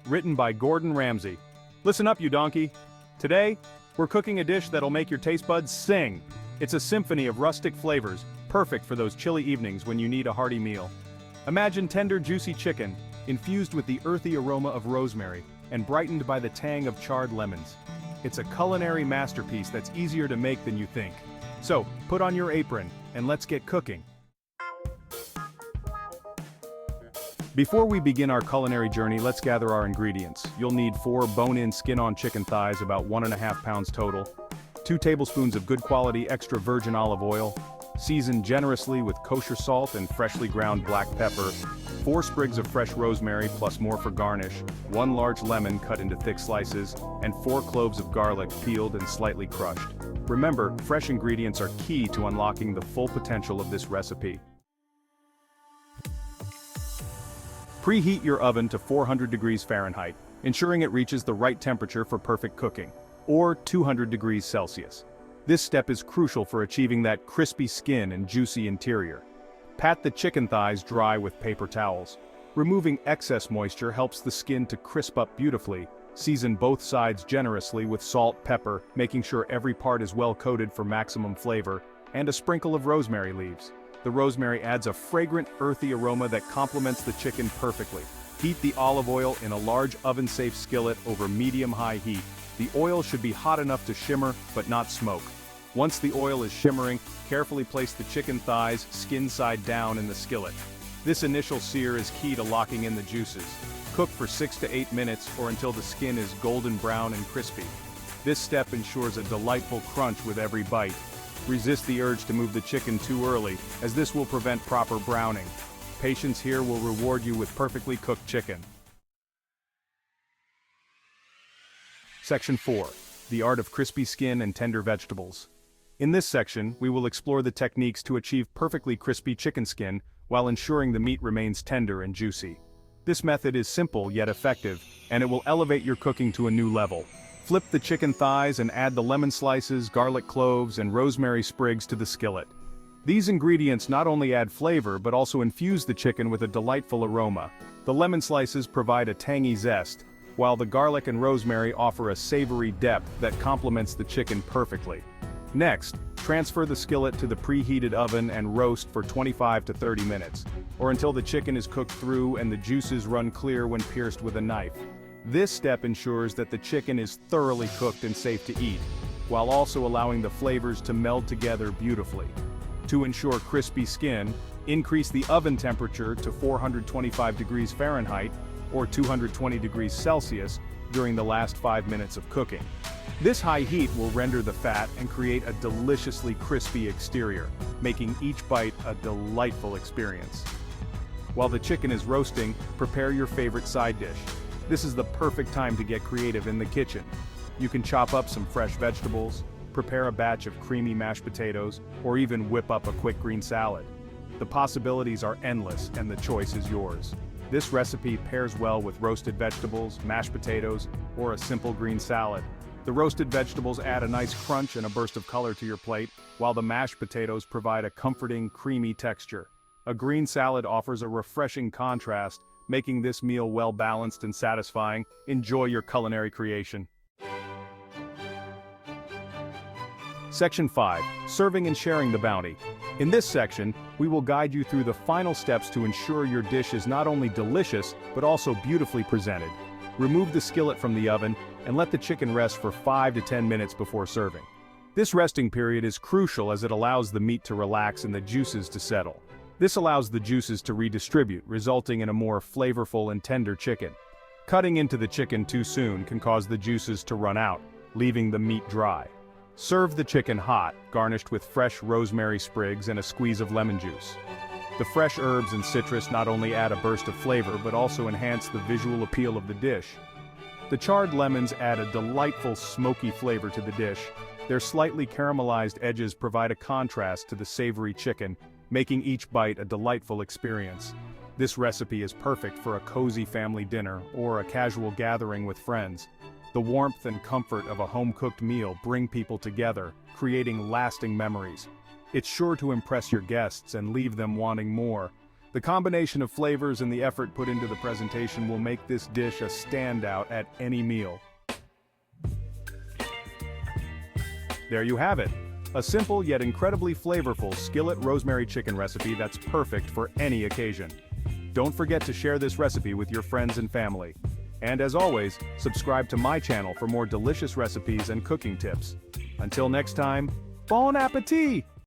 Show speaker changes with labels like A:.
A: written by Gordon Ramsay. Listen up, you donkey. Today, we're cooking a dish that'll make your taste buds sing. It's a symphony of rustic flavors, perfect for those chilly evenings when you need a hearty meal. Imagine tender, juicy chicken, infused with the earthy aroma of rosemary, and brightened by the tang of charred lemons. It's a culinary masterpiece that's easier to make than you think. So, put on your apron, and let's get cooking. Before we begin our culinary journey, let's gather our ingredients. You'll need 4 bone-in skin-on chicken thighs, about 1.5 pounds total, 2 tablespoons of good quality extra virgin olive oil, seasoned generously with kosher salt and freshly ground black pepper, 4 sprigs of fresh rosemary plus more for garnish, 1 large lemon cut into thick slices, and 4 cloves of garlic peeled and slightly crushed. Remember, fresh ingredients are key to unlocking the full potential of this recipe. Preheat your oven to 400 degrees Fahrenheit, ensuring it reaches the right temperature for perfect cooking, or 200 degrees Celsius. This step is crucial for achieving that crispy skin and juicy interior. Pat the chicken thighs dry with paper towels. Removing excess moisture helps the skin to crisp up beautifully. Season both sides generously with salt, pepper, making sure every part is well coated for maximum flavor, and a sprinkle of rosemary leaves. The rosemary adds a fragrant, earthy aroma that complements the chicken perfectly. Heat the olive oil in a large oven-safe skillet over medium-high heat. The oil should be hot enough to shimmer, but not smoke. Once the oil is shimmering, carefully place the chicken thighs skin side down in the skillet. This initial sear is key to locking in the juices. Cook for 6 to 8 minutes or until the skin is golden brown and crispy. This step ensures a delightful crunch with every bite. Resist the urge to move the chicken too early, as this will prevent proper browning. Patience here will reward you with perfectly cooked chicken. Section 4. The Art of Crispy Skin and Tender Vegetables. In this section, we will explore the techniques to achieve perfectly crispy chicken skin while ensuring the meat remains tender and juicy. This method is simple yet effective, and it will elevate your cooking to a new level. Flip the chicken thighs and add the lemon slices, garlic cloves, and rosemary sprigs to the skillet. These ingredients not only add flavor but also infuse the chicken with a delightful aroma. The lemon slices provide a tangy zest, while the garlic and rosemary offer a savory depth that complements the chicken perfectly. Next, transfer the skillet to the preheated oven and roast for 25 to 30 minutes, or until the chicken is cooked through and the juices run clear when pierced with a knife. This step ensures that the chicken is thoroughly cooked and safe to eat, while also allowing the flavors to meld together beautifully. To ensure crispy skin, increase the oven temperature to 425 degrees Fahrenheit or 220 degrees Celsius during the last 5 minutes of cooking. This high heat will render the fat and create a deliciously crispy exterior, making each bite a delightful experience. While the chicken is roasting, prepare your favorite side dish. This is the perfect time to get creative in the kitchen. You can chop up some fresh vegetables, prepare a batch of creamy mashed potatoes, or even whip up a quick green salad. The possibilities are endless and the choice is yours. This recipe pairs well with roasted vegetables, mashed potatoes, or a simple green salad. The roasted vegetables add a nice crunch and a burst of color to your plate, while the mashed potatoes provide a comforting, creamy texture. A green salad offers a refreshing contrast, making this meal well-balanced and satisfying. Enjoy your culinary creation. Section 5. Serving and sharing the bounty. In this section, we will guide you through the final steps to ensure your dish is not only delicious, but also beautifully presented. Remove the skillet from the oven, and let the chicken rest for 5 to 10 minutes before serving. This resting period is crucial as it allows the meat to relax and the juices to settle. This allows the juices to redistribute, resulting in a more flavorful and tender chicken. Cutting into the chicken too soon can cause the juices to run out, leaving the meat dry. Serve the chicken hot, garnished with fresh rosemary sprigs and a squeeze of lemon juice. The fresh herbs and citrus not only add a burst of flavor but also enhance the visual appeal of the dish. The charred lemons add a delightful smoky flavor to the dish. Their slightly caramelized edges provide a contrast to the savory chicken, making each bite a delightful experience. This recipe is perfect for a cozy family dinner or a casual gathering with friends. The warmth and comfort of a home-cooked meal bring people together, creating lasting memories. It's sure to impress your guests and leave them wanting more. The combination of flavors and the effort put into the presentation will make this dish a standout at any meal. There you have it. A simple yet incredibly flavorful skillet rosemary chicken recipe that's perfect for any occasion. Don't forget to share this recipe with your friends and family. And as always, subscribe to my channel for more delicious recipes and cooking tips. Until next time, bon appétit!